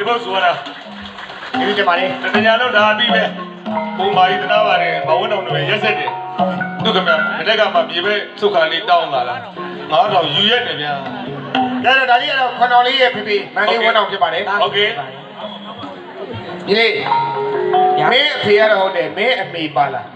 ဖို့ဆိုတာဒီကြပါလေတညာတော့ဒါပြီးပဲဘုံမာရီတနာပါတယ်မဝန်းတော်တွေရက်ဆက်တယ်သူကမှမတက်ကမှမြေပဲစုခါလေးတောင်းလာလား9000ယူရက်တယ်ဗျာဒါတော့ဒါလေးကတော့ခွန်တော်လေးရဲ့ဖေဖေမန်လေးဝန်းတော်ဖြစ်ပါတယ်โอเคဒီလေးမင်းအဖေရတော့ဟုတ်တယ်မင်းအမေပါလား